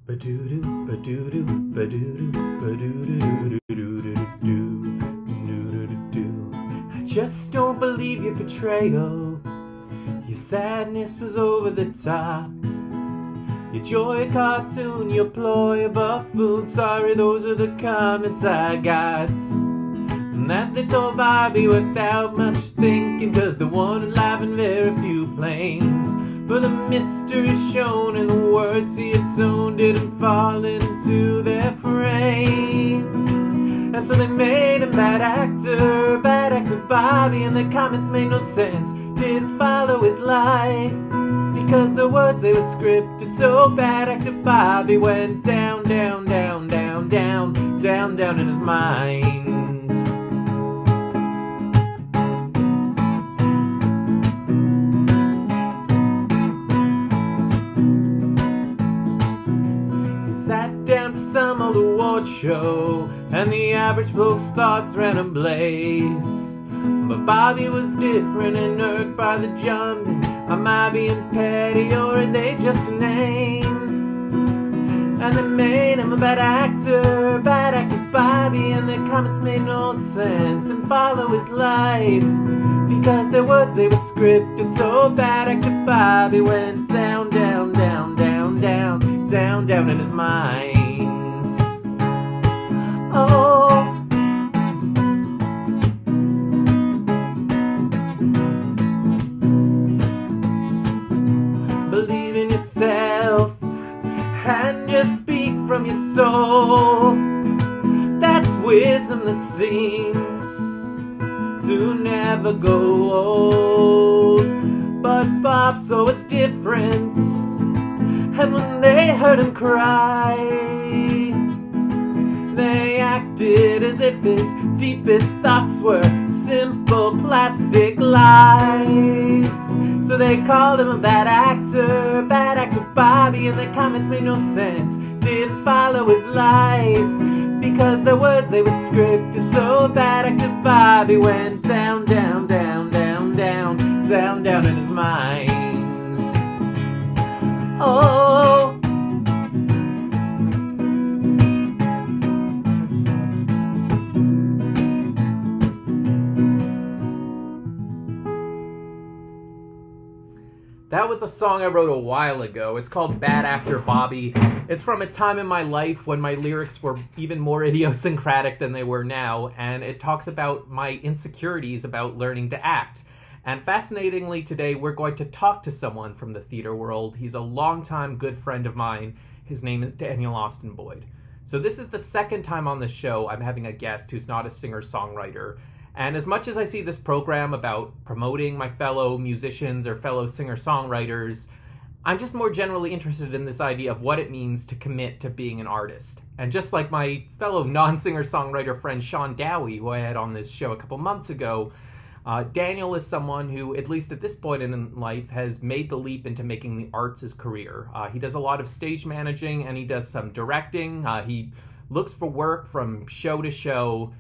Ba-doo-doo, ba-doo-doo, ba-doo-doo, ba-doo-doo, doo-doo-doo-doo, doo-doo-doo-doo. I just don't believe your betrayal. Your sadness was over the top. Your joy a cartoon, your ploy a buffoon. Sorry, those are the comments I got. And that they told Bobby without much thinking, 'cause the one alive in very few planes. For the mystery shown and the words he had sown didn't fall into their frames. And so they made him bad actor Bobby, and the comments made no sense, didn't follow his life. Because the words they were scripted, so bad actor Bobby went down, down, down, down, down, down, down in his mind. Sat down for some old award show, and the average folks' thoughts ran ablaze. But Bobby was different and irked by the jumping. Am I being petty, or are they just a name? And they made him a bad actor Bobby, and the comments made no sense and follow his life. Because their words, they were scripted, so bad actor Bobby went down, down, down, down, down, down, down in his mind. Oh, believe in yourself and just speak from your soul. That's wisdom that seems to never go old. But Bob saw his difference, and when they heard him cry, they acted as if his deepest thoughts were simple plastic lies. So they called him a bad actor Bobby, and the comments made no sense, didn't follow his life. Because the words, they were scripted, so bad actor Bobby went down, down, down, down, down, down, down in his mind. Oh, that was a song I wrote a while ago. It's called Bad Actor Bobby. It's from a time in my life when my lyrics were even more idiosyncratic than they were now, and it talks about my insecurities about learning to act. And fascinatingly, today we're going to talk to someone from the theater world. He's a longtime good friend of mine. His name is Daniel Austin Boyd. So this is the second time on the show I'm having a guest who's not a singer-songwriter. And as much as I see this program about promoting my fellow musicians or fellow singer-songwriters, I'm just more generally interested in this idea of what it means to commit to being an artist. And just like my fellow non-singer-songwriter friend Sean Dowie, who I had on this show a couple months ago, Daniel is someone who, at least at this point in life, has made the leap into making the arts his career. He does a lot of stage managing, and he does some directing. He looks for work from show to show.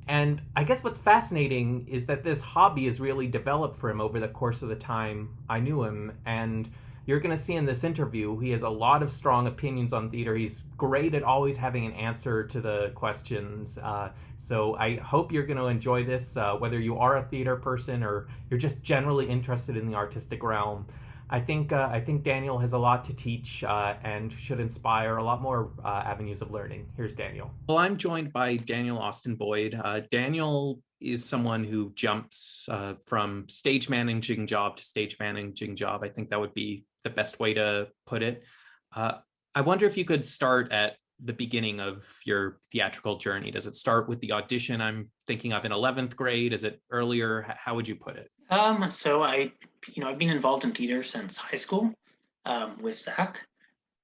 And I guess what's fascinating is that this hobby has really developed for him over the course of the time I knew him. And you're going to see in this interview, he has a lot of strong opinions on theater. He's great at always having an answer to the questions. So I hope you're going to enjoy this, whether you are a theater person or you're just generally interested in the artistic realm. I think Daniel has a lot to teach and should inspire a lot more avenues of learning. Here's Daniel. Well, I'm joined by Daniel Austin Boyd. Daniel is someone who jumps from stage managing job to stage managing job. I think that would be the best way to put it. I wonder if you could start at the beginning of your theatrical journey. Does it start with the audition I'm thinking of in 11th grade? Is it earlier? How would you put it? So I've been involved in theater since high school with Zach.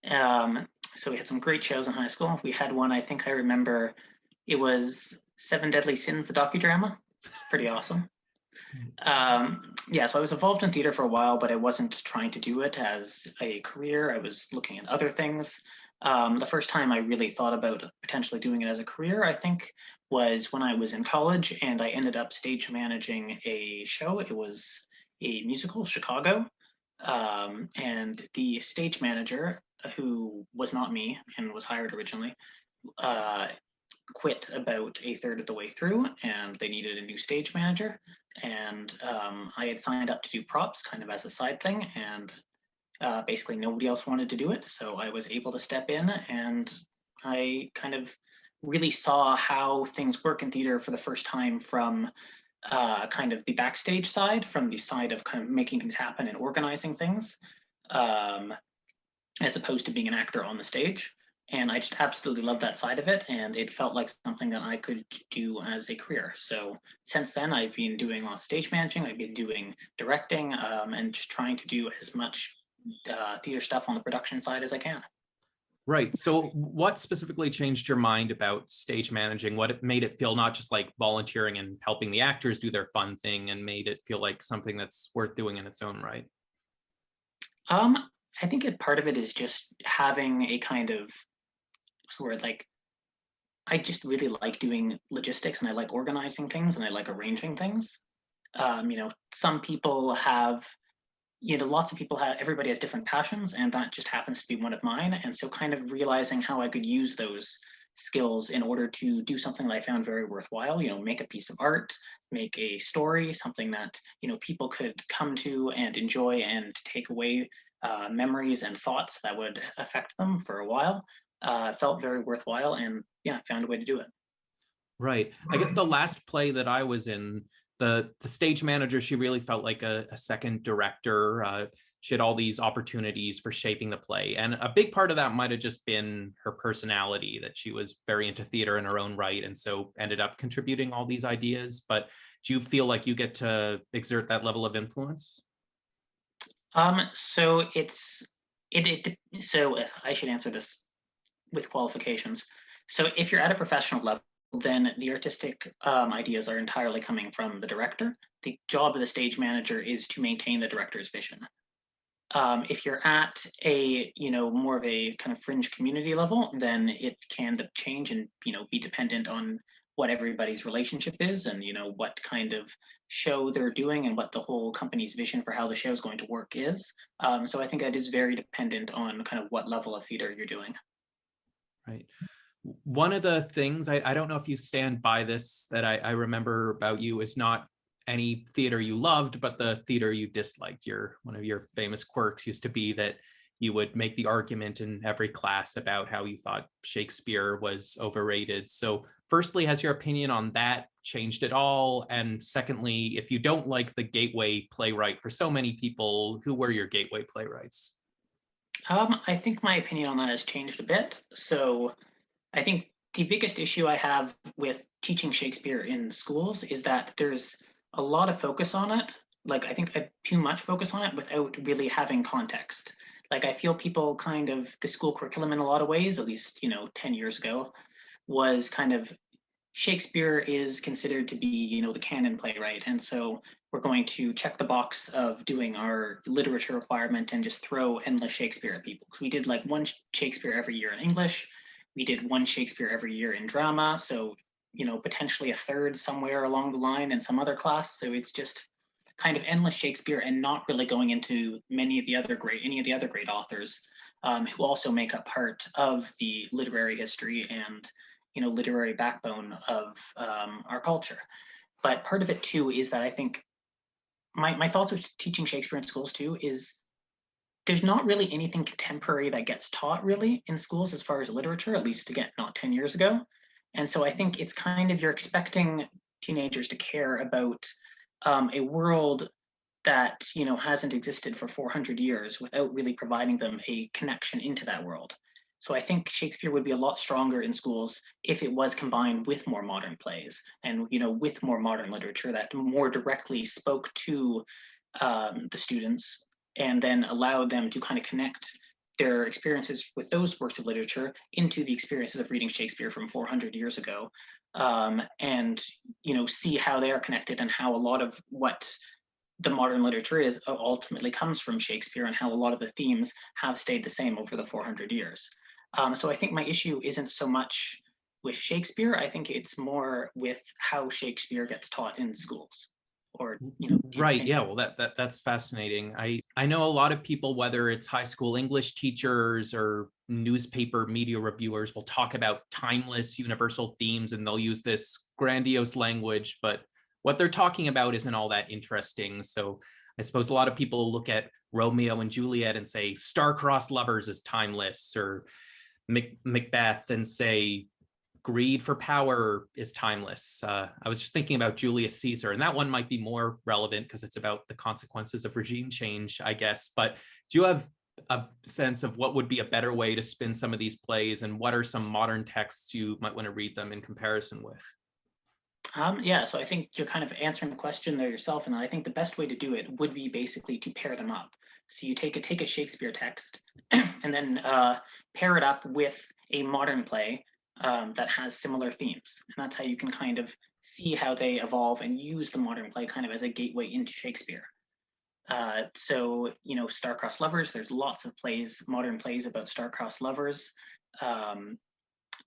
So we had some great shows in high school. We had one, I think I remember, it was Seven Deadly Sins, the docudrama. Pretty awesome. So I was involved in theater for a while, but I wasn't trying to do it as a career. I was looking at other things. The first time I really thought about potentially doing it as a career, I think, was when I was in college, and I ended up stage managing a show. It was a musical, Chicago, and the stage manager who was not me and was hired originally, uh, quit about a third of the way through, and they needed a new stage manager. And I had signed up to do props kind of as a side thing, and basically nobody else wanted to do it. So I was able to step in, and I kind of really saw how things work in theater for the first time from kind of the backstage side, from the side of kind of making things happen and organizing things, um, as opposed to being an actor on the stage. And I just absolutely love that side of it. And it felt like something that I could do as a career. So since then, I've been doing lots of stage managing, I've been doing directing, and just trying to do as much theater stuff on the production side as I can. Right. So what specifically changed your mind about stage managing? What made it feel not just like volunteering and helping the actors do their fun thing, and made it feel like something that's worth doing in its own right? Um, I think part of it is just having a kind of what's the word, like I just really like doing logistics, and I like organizing things, and I like arranging things. Some people have, lots of people have, everybody has different passions, and that just happens to be one of mine. And so kind of realizing how I could use those skills in order to do something that I found very worthwhile, make a piece of art, make a story, something that, people could come to and enjoy and take away memories and thoughts that would affect them for a while, felt very worthwhile. And yeah, found a way to do it. Right. I guess the last play that I was in, the stage manager, she really felt like a second director. She had all these opportunities for shaping the play, and a big part of that might have just been her personality, that she was very into theater in her own right, and so ended up contributing all these ideas. But do you feel like you get to exert that level of influence? So I should answer this with qualifications. So if you're at a professional level, then the artistic ideas are entirely coming from the director. The job of the stage manager is to maintain the director's vision. If you're at a more of a kind of fringe community level, then it can change and be dependent on what everybody's relationship is, and what kind of show they're doing, and what the whole company's vision for how the show is going to work is. So I think that is very dependent on kind of what level of theater you're doing. Right. One of the things, I don't know if you stand by this, that I remember about you is not any theater you loved, but the theater you disliked. One of your famous quirks used to be that you would make the argument in every class about how you thought Shakespeare was overrated. So firstly, has your opinion on that changed at all? And secondly, if you don't like the gateway playwright for so many people, who were your gateway playwrights? I think my opinion on that has changed a bit. So I think the biggest issue I have with teaching Shakespeare in schools is that there's a lot of focus on it. Like, I think too much focus on it without really having context. Like, I feel people kind of, the school curriculum in a lot of ways, at least, 10 years ago, was kind of Shakespeare is considered to be, the canon playwright. And so we're going to check the box of doing our literature requirement and just throw endless Shakespeare at people. Because we did like one Shakespeare every year in English. We did one Shakespeare every year in drama. So, potentially a third somewhere along the line in some other class. So it's just kind of endless Shakespeare, and not really going into any of the other great authors, who also make up part of the literary history and literary backbone of our culture. But part of it too is that I think my thoughts with teaching Shakespeare in schools too is there's not really anything contemporary that gets taught really in schools as far as literature, at least again, not 10 years ago. And so I think it's kind of, you're expecting teenagers to care about a world that hasn't existed for 400 years without really providing them a connection into that world. So I think Shakespeare would be a lot stronger in schools if it was combined with more modern plays, and with more modern literature that more directly spoke to the students, and then allowed them to kind of connect their experiences with those works of literature into the experiences of reading Shakespeare from 400 years ago, and see how they are connected, and how a lot of what the modern literature is ultimately comes from Shakespeare, and how a lot of the themes have stayed the same over the 400 years. So I think my issue isn't so much with Shakespeare. I think it's more with how Shakespeare gets taught in schools. or do you Right. think? Yeah. Well, that's fascinating. I know a lot of people, whether it's high school English teachers or newspaper media reviewers, will talk about timeless universal themes, and they'll use this grandiose language, but what they're talking about isn't all that interesting. So I suppose a lot of people look at Romeo and Juliet and say star-crossed lovers is timeless, or Macbeth and say greed for power is timeless. I was just thinking about Julius Caesar, and that one might be more relevant because it's about the consequences of regime change, I guess. But do you have a sense of what would be a better way to spin some of these plays, and what are some modern texts you might want to read them in comparison with? Yeah, so I think you're kind of answering the question there yourself, and I think the best way to do it would be basically to pair them up. So you take a Shakespeare text, and then pair it up with a modern play that has similar themes, and that's how you can kind of see how they evolve and use the modern play kind of as a gateway into Shakespeare. So star-crossed lovers. There's lots of plays, modern plays about star-crossed lovers. Um,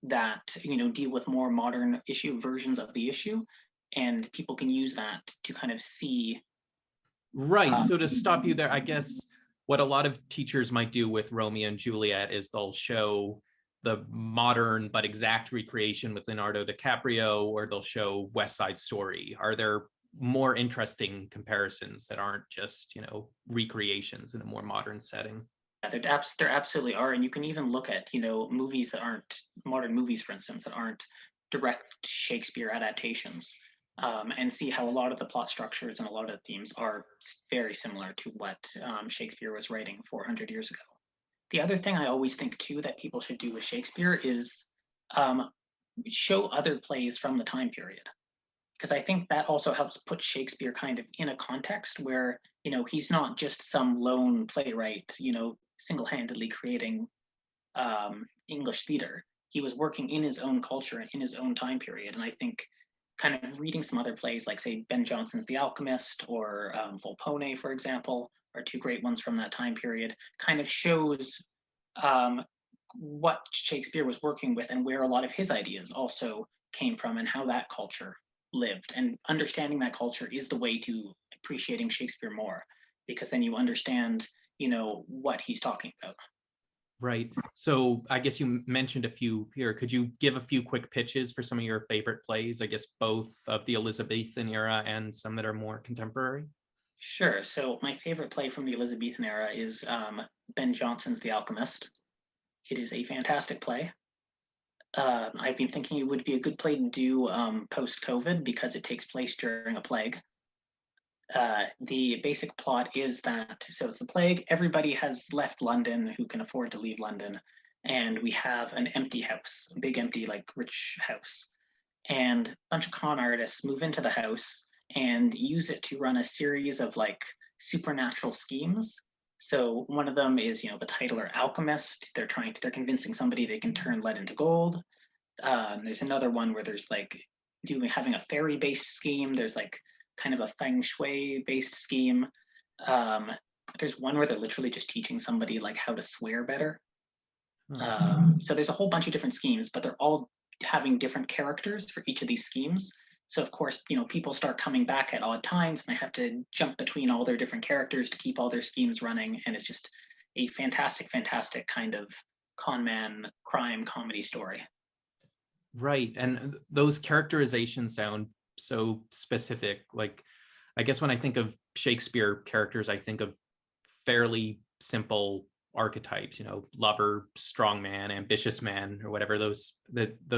that deal with more modern issue versions of the issue, and people can use that to kind of see. Right. So to stop you there, I guess what a lot of teachers might do with Romeo and Juliet is they'll show the modern but exact recreation with Leonardo DiCaprio, or they'll show West Side Story. Are there more interesting comparisons that aren't just, recreations in a more modern setting? There absolutely are, and you can even look at movies that aren't modern movies, for instance, that aren't direct Shakespeare adaptations, and see how a lot of the plot structures and a lot of the themes are very similar to what Shakespeare was writing 400 years ago. The other thing I always think too that people should do with Shakespeare is um, show other plays from the time period, because I think that also helps put Shakespeare kind of in a context where he's not just some lone playwright, single-handedly creating English theater. He was working in his own culture and in his own time period, and I think kind of reading some other plays like say Ben Jonson's The Alchemist or Volpone, for example, are two great ones from that time period, kind of shows um, what Shakespeare was working with and where a lot of his ideas also came from and how that culture lived. And understanding that culture is the way to appreciating Shakespeare more, because then you understand, what he's talking about. Right. So I guess you mentioned a few here. Could you give a few quick pitches for some of your favorite plays? I guess both of the Elizabethan era and some that are more contemporary. Sure. So my favorite play from the Elizabethan era is Ben Jonson's The Alchemist. It is a fantastic play. I've been thinking it would be a good play to do post-COVID because it takes place during a plague. The basic plot is that so it's the plague. Everybody has left London who can afford to leave London, and we have an empty house, a big empty like rich house, and a bunch of con artists move into the house and use it to run a series of like supernatural schemes. So one of them is the titular alchemist. They're convincing somebody they can turn lead into gold. There's another one where there's like having a fairy based scheme. There's like kind of a feng shui based scheme. Um, there's one where they're literally just teaching somebody like how to swear better. So there's a whole bunch of different schemes, but they're all having different characters for each of these schemes. So of course, people start coming back at odd times, and they have to jump between all their different characters to keep all their schemes running. And it's just a fantastic, fantastic kind of con man crime comedy story. Right. And those characterizations sound so specific. Like, I guess when I think of Shakespeare characters, I think of fairly simple archetypes, lover, strong man, ambitious man, or whatever. Those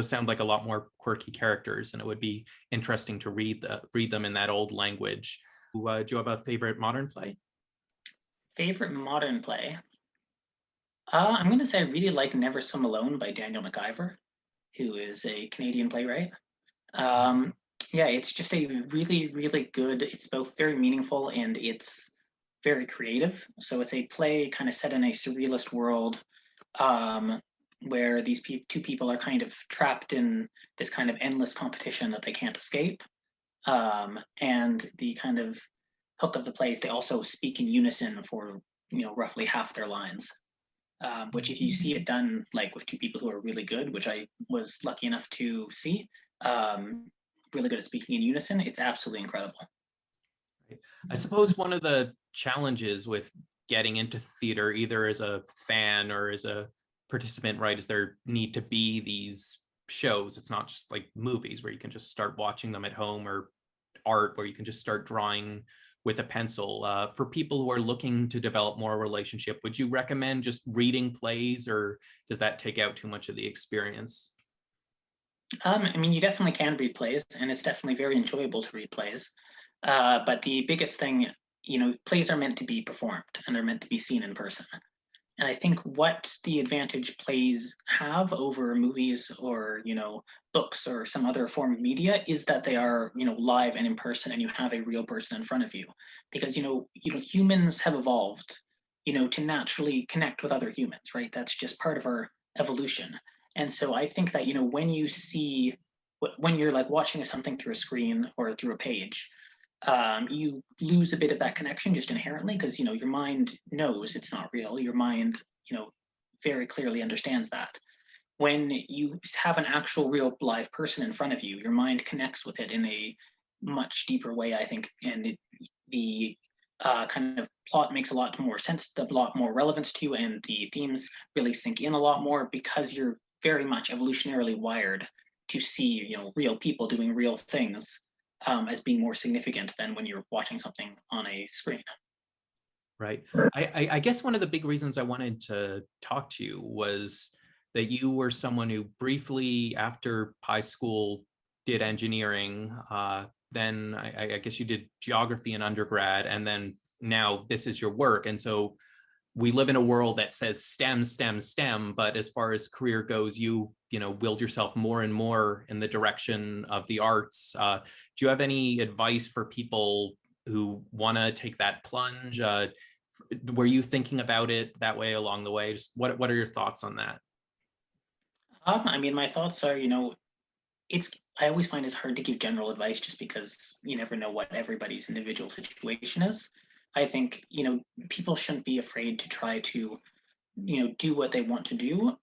sound like a lot more quirky characters, and it would be interesting to read them in that old language. Do you have a favorite modern play? Favorite modern play? I'm going to say I really like Never Swim Alone by Daniel McIver, who is a Canadian playwright. Um, yeah, it's just a really, really good. It's both very meaningful and it's very creative. So it's a play kind of set in a surrealist world, um, where these two people are kind of trapped in this kind of endless competition that they can't escape. And the kind of hook of the play is they also speak in unison for roughly half their lines. Which if you see it done like with two people who are really good, which I was lucky enough to see, um, really good at speaking in unison, it's absolutely incredible. Right. I suppose one of the challenges with getting into theater, either as a fan or as a participant, right, is there need to be these shows. It's not just like movies where you can just start watching them at home, or art where you can just start drawing with a pencil. For people who are looking to develop more relationship, would you recommend just reading plays, or does that take out too much of the experience? I mean, you definitely can read plays, and it's definitely very enjoyable to read plays. But the biggest thing, plays are meant to be performed and they're meant to be seen in person. And I think what the advantage plays have over movies or, books or some other form of media is that they are, live and in person, and you have a real person in front of you. Because, humans have evolved, to naturally connect with other humans, right? That's just part of our evolution. And so I think that, when you see, when you're like watching something through a screen or through a page, you lose a bit of that connection just inherently, because your mind knows it's not real. Your mind, very clearly understands that. When you have an actual real live person in front of you, your mind connects with it in a much deeper way, I think, and the kind of plot makes a lot more sense, a lot more relevance to you, and the themes really sink in a lot more because you're very much evolutionarily wired to see, real people doing real things, as being more significant than when you're watching something on a screen. Right. I guess one of the big reasons I wanted to talk to you was that you were someone who briefly after high school did engineering. Then I guess you did geography in undergrad, and then now this is your work. And so we live in a world that says STEM, STEM, STEM, but as far as career goes, willed yourself more and more in the direction of the arts. Do you have any advice for people who want to take that plunge? Were you thinking about it that way along the way? Just what are your thoughts on that? I mean, my thoughts are, it's I always find it's hard to give general advice just because you never know what everybody's individual situation is. I think, people shouldn't be afraid to try to, do what they want to do.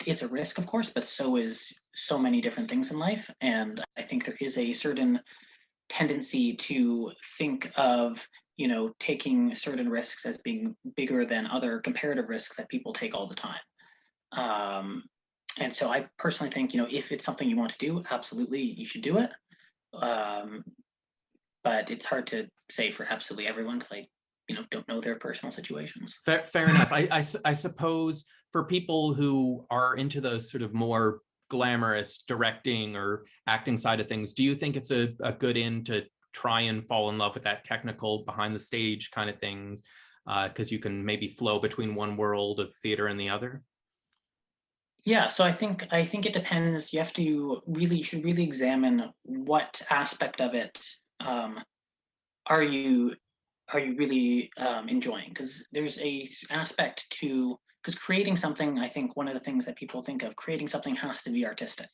It's a risk, of course, but so is so many different things in life. And I think there is a certain tendency to think of, taking certain risks as being bigger than other comparative risks that people take all the time. Um, and so I personally think, if it's something you want to do, absolutely you should do it. Um, but it's hard to say for absolutely everyone because I, don't know their personal situations. Fair enough. I suppose for people who are into the sort of more glamorous directing or acting side of things, do you think it's a good in to try and fall in love with that technical behind the stage kind of things? Because you can maybe flow between one world of theater and the other. Yeah, so I think it depends. You should really examine what aspect of it, um, are you are you really enjoying? Because there's a aspect to, because creating something, I think one of the things that people think of creating something has to be artistic,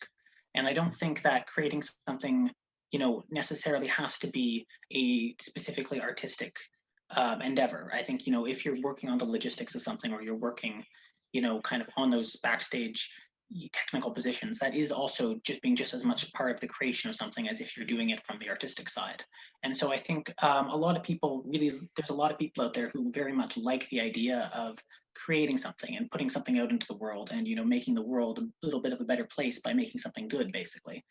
and I don't think that creating something, necessarily has to be a specifically artistic endeavor. I think, if you're working on the logistics of something, or you're working, kind of on those backstage technical positions, that is also just being just as much part of the creation of something as if you're doing it from the artistic side. And so I think, a lot of people really, there's a lot of people out there who very much like the idea of creating something and putting something out into the world, and making the world a little bit of a better place by making something good, basically.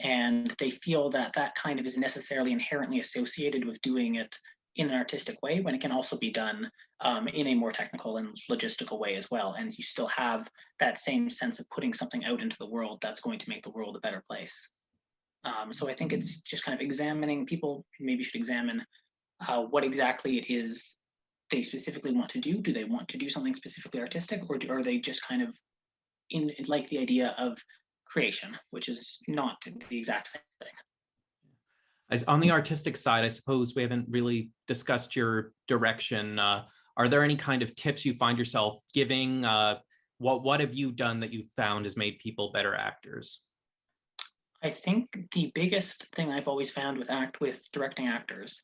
And they feel that that kind of is necessarily inherently associated with doing it in an artistic way, when it can also be done, in a more technical and logistical way as well. And you still have that same sense of putting something out into the world that's going to make the world a better place. So I think it's just kind of examining, people maybe should examine what exactly it is they specifically want to do. Do they want to do something specifically artistic, or are they just kind of in like the idea of creation, which is not the exact same thing? As on the artistic side, I suppose we haven't really discussed your direction. Are there any kind of tips you find yourself giving? What have you done that you've found has made people better actors? I think the biggest thing I've always found with directing actors,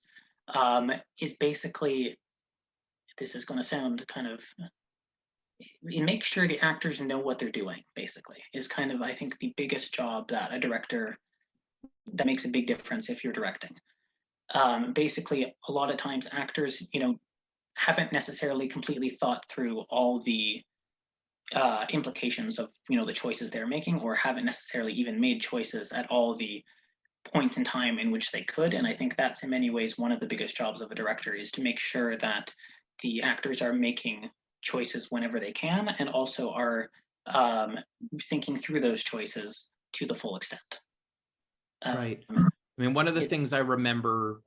is basically, this is going to sound kind of, you make sure the actors know what they're doing. Basically, is kind of, I think, the biggest job that a director, that makes a big difference if you're directing. Basically, a lot of times actors, haven't necessarily completely thought through all the implications of the choices they're making, or haven't necessarily even made choices at all the points in time in which they could. And I think that's in many ways one of the biggest jobs of a director, is to make sure that the actors are making choices whenever they can, and also are um, thinking through those choices to the full extent. Right. Um, I mean, one of the it, things I remember,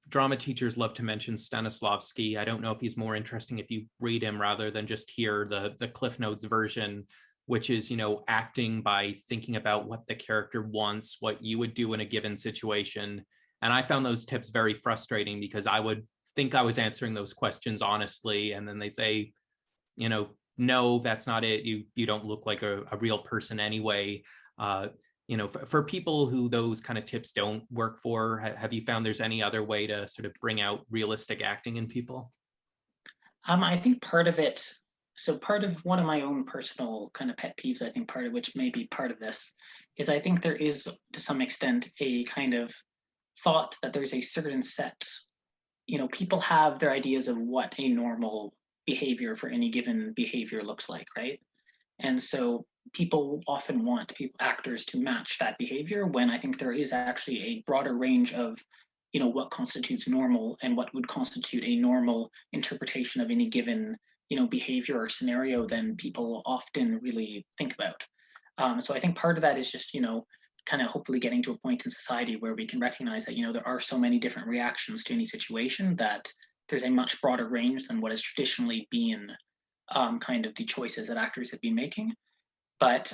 drama teachers love to mention Stanislavski. I don't know if he's more interesting if you read him rather than just hear the Cliff Notes version, which is, acting by thinking about what the character wants, what you would do in a given situation. And I found those tips very frustrating because I would think I was answering those questions honestly, and then they say, no, that's not it. You don't look like a real person anyway. Uh, for people who those kind of tips don't work for, have you found there's any other way to sort of bring out realistic acting in people? I think part of it, so part of one of my own personal kind of pet peeves, I think part of which may be part of this, is I think there is to some extent a kind of thought that there's a certain set, people have their ideas of what a normal behavior for any given behavior looks like, right? And so people often want actors to match that behavior, when I think there is actually a broader range of what constitutes normal and what would constitute a normal interpretation of any given behavior or scenario than people often really think about. So I think part of that is just kind of hopefully getting to a point in society where we can recognize that there are so many different reactions to any situation, that there's a much broader range than what has traditionally been kind of the choices that actors have been making. But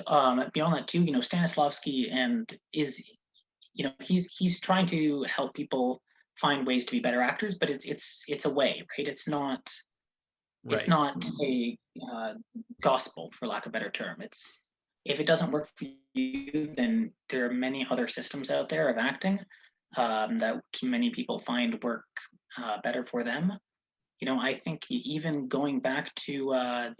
beyond that too, Stanislavski and is, he's trying to help people find ways to be better actors, but it's a way, right? It's Right. not a gospel, for lack of a better term. It's, if it doesn't work for you, then there are many other systems out there of acting that many people find work better for them. I think even going back to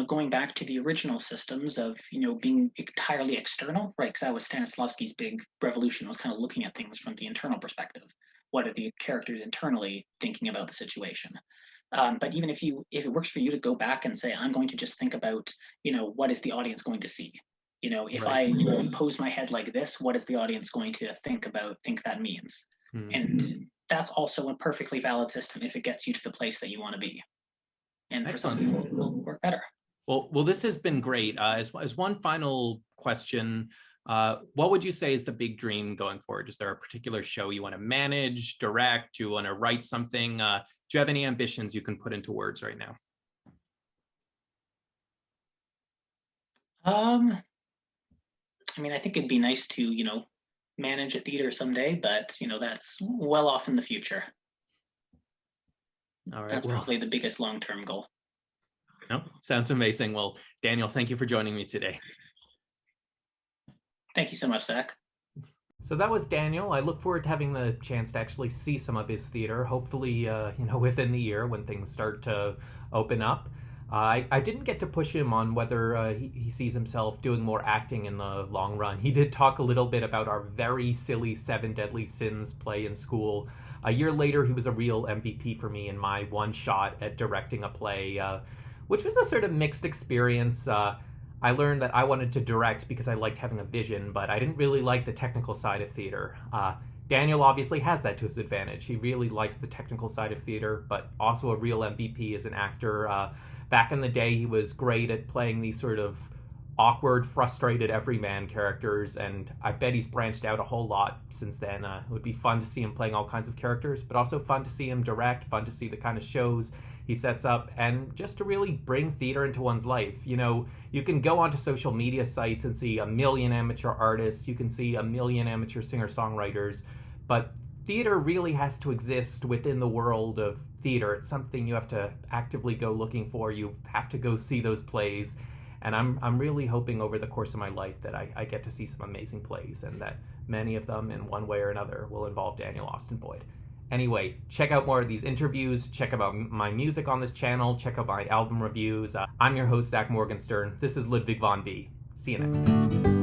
going back to the original systems of being entirely external, right? Because that was Stanislavski's big revolution, was kind of looking at things from the internal perspective. What are the characters internally thinking about the situation? But even if it works for you to go back and say, I'm going to just think about what is the audience going to see? If I Right. pose my head like this, what is the audience going to think that means? Hmm. And that's also a perfectly valid system if it gets you to the place that you want to be. And for some Excellent. people, it will work better. Well, this has been great. As one final question, what would you say is the big dream going forward? Is there a particular show you want to manage, direct? Do you want to write something? Do you have any ambitions you can put into words right now? Um, I mean, I think it'd be nice to, manage a theater someday, but that's well off in the future. All right. That's Well, probably the biggest long-term goal. no, sounds amazing. Well, Daniel, thank you for joining me today. Thank you so much, Zach. So that was Daniel. I look forward to having the chance to actually see some of his theater, hopefully, within the year when things start to open up. I didn't get to push him on whether he sees himself doing more acting in the long run. He did talk a little bit about our very silly Seven Deadly Sins play in school. A year later, he was a real MVP for me in my one shot at directing a play, which was a sort of mixed experience. I learned that I wanted to direct because I liked having a vision, but I didn't really like the technical side of theater. Daniel obviously has that to his advantage. He really likes the technical side of theater, but also a real MVP as an actor. Back in the day, he was great at playing these sort of awkward, frustrated everyman characters, and I bet he's branched out a whole lot since then. It would be fun to see him playing all kinds of characters, but also fun to see him direct, fun to see the kind of shows he sets up, and just to really bring theater into one's life. You can go onto social media sites and see a million amateur artists, you can see a million amateur singer-songwriters, but theater really has to exist within the world of theater. It's something you have to actively go looking for. You have to go see those plays. And I'm really hoping over the course of my life that I get to see some amazing plays, and that many of them in one way or another will involve Daniel Austin Boyd. Anyway, check out more of these interviews, check out my music on this channel, check out my album reviews. I'm your host, Zach Morgenstern. This is Ludwig von B. See you next time.